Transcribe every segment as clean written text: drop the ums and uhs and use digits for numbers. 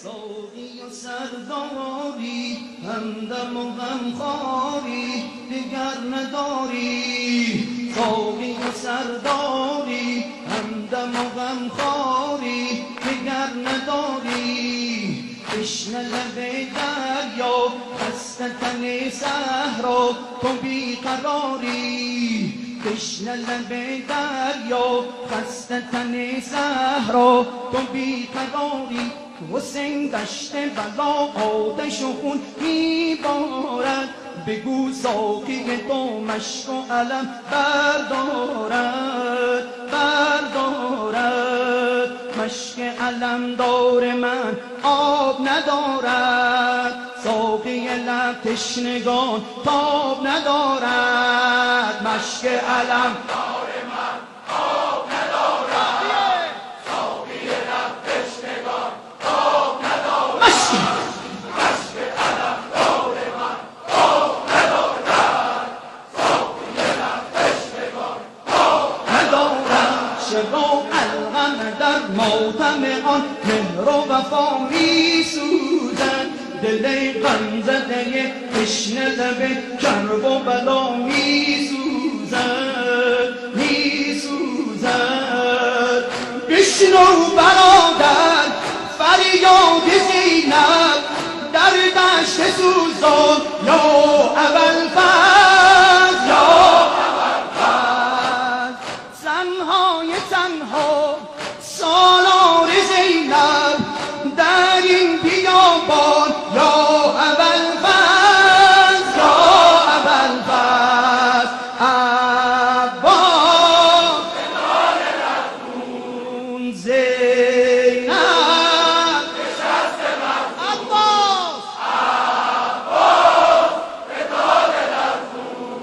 ساقی و سرداری همدم و غمخواری دیگر نداری. ساقی و سرداری همدم و غمخواری دیگر نداری. تشنه لب دریا خسته تن صحرا تو بیقراری. تشنه لب دریا خسته تن صحرا تو بیقراری. حسین دشت بلا آتش و خون میبارد. بگو ساقی تو مشک و علم بردارد مشک علم دار من آب ندارد. ساقی لب تشنگان تاب ندارد. مشک علم دار من آب ندارد. ساقی لب تشنگان تاب ندارد. مشک علم دار من آب ندارد. ساقی لب تشنگان تاب ندارد. شبا الغم در ماتم آن مهر و وفا می سوزد. دل غمزده تشنه لب کرب و بلا می سوزد. بشنو برادر فریاد زینب در دشت سوزان یا ابوالفضل زنهای تنها سالار زینب در این بیابان یا ابوالفضل عباس پدر رسول زینب نشست عباس پدر رسول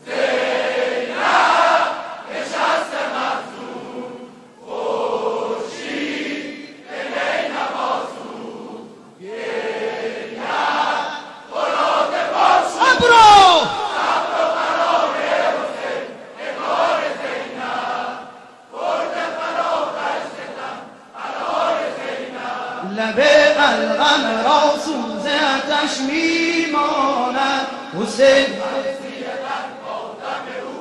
زینب نشست مظلوم خورشید به نی نوازون گریت مراد باز صبر و قرار حسین نگار زینب برد فراتش ستم قرار زینب. لب الغم را سوز آتش میماند. حسین وصیتت ماتم او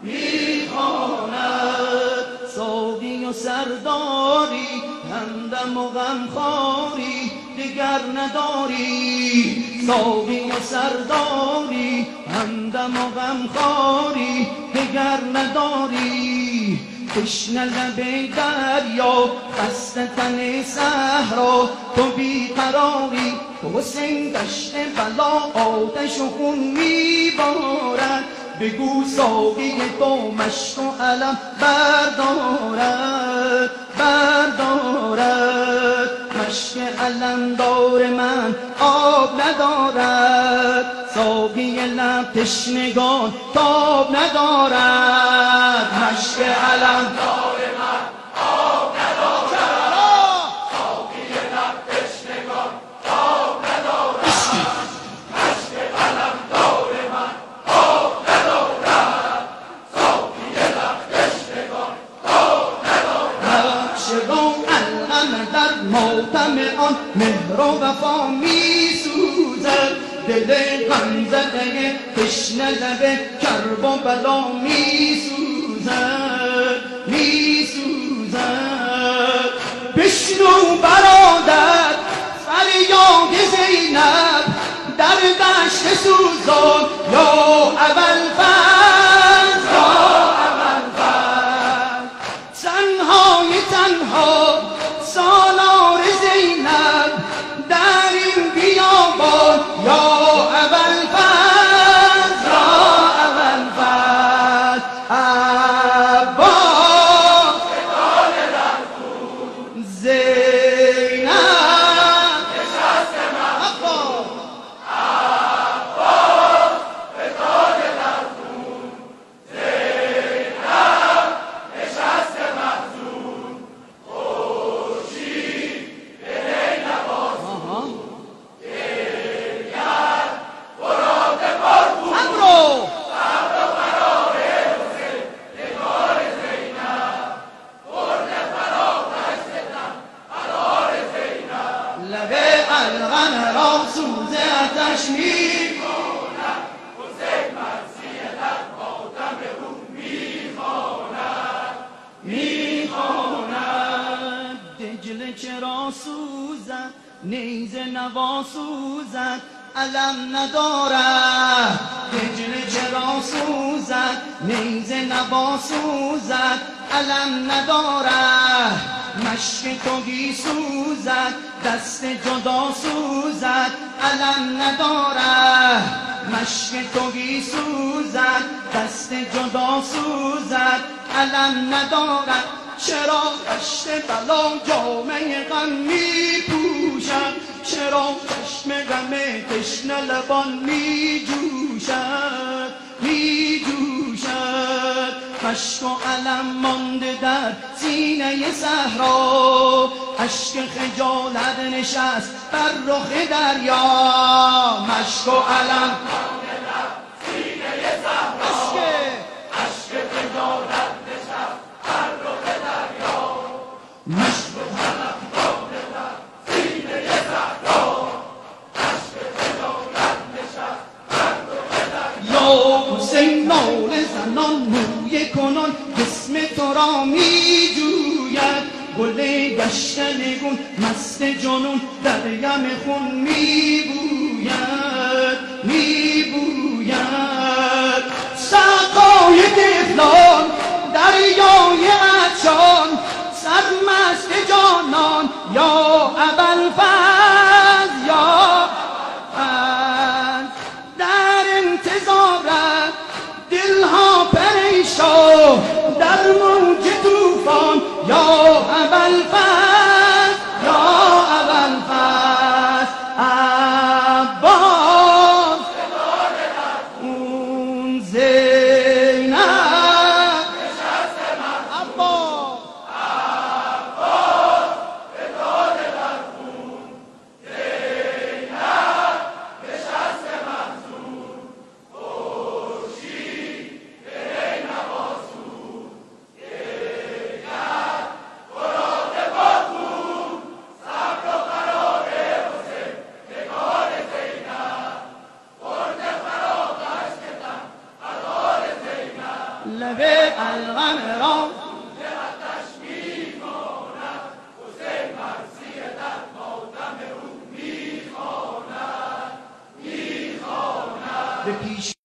میخواند. ساقی و سرداری همدم و غمخواری دیگر نداری. ساقی و سرداری همدم و غمخواری دیگر نداری. تشنه لب دریا خسته تن صحرا تو بیقراری. حسین دشت بلا آتش و خون میبارد. بگو ساقی تو مشک و علم بردارد مشک علم دار من آب ندارد. ساقی لب تشنگان تاب ندارد. مشک علم دار من آب ندارد. ساقی لب تشنگان تاب ندارد. مشک علم دار من آب ندارد. ساقی لب تشنگان تاب ندارد. شبا الغم در ماتم آن مهر و وفا می سوزد. دل غمزده تشنه لب کرب و بلا می سوزد. بشنو برادر فریاد زینب در دشت سوزان یا ابوالفضل زنهای تنها سالار زینب در این بیابان یا ابوالفضل عباس پدر رسول زینب نشست مظلوم. عباس پدر رسول زینب نشست مظلوم. چرا سوزد نیزه نوا سوزد علم ندارد هجر چرا سوزد نیزه نوا سوزد علم ندارد مشک توگی سوزد دست جدا سوزد علم ندارد مشک توگی سوزد دست جدا سوزد علم ندارد چرا دشت بلا جامه غم می پوشد چرا چشم غم تشنه لبان می جوشد می جوشد مشک و علم مانده در سینه صحرا اشک خجالت نشست بر رخ دریا مشک و علم مانده در سینه صحرا اشک خجالت نشست بر رخ دریا مشک و علم مانده در سینه صحرا اشک خجالت نشست بر رخ دریا یا حسین ناله زنان مویه کنان جسم تو را می جوید گل گشت نگون مست جنون در یم خون می بوید می بوید سقای طفلان دریای عطشان سرمست جانان یا ابوالفضل یا ابوالفضل در انتظارت دلها پریشان در موج طوفان یا ابوالفضل یا ابوالفضل عباس اون زینب عباس فتاد مرحوم زینب نشست محزون خورشید به ری نوازون گرید مراد باتون صبر و قرار حسین نگار زینب برد فراغش کتن قرار زینب لب الغم را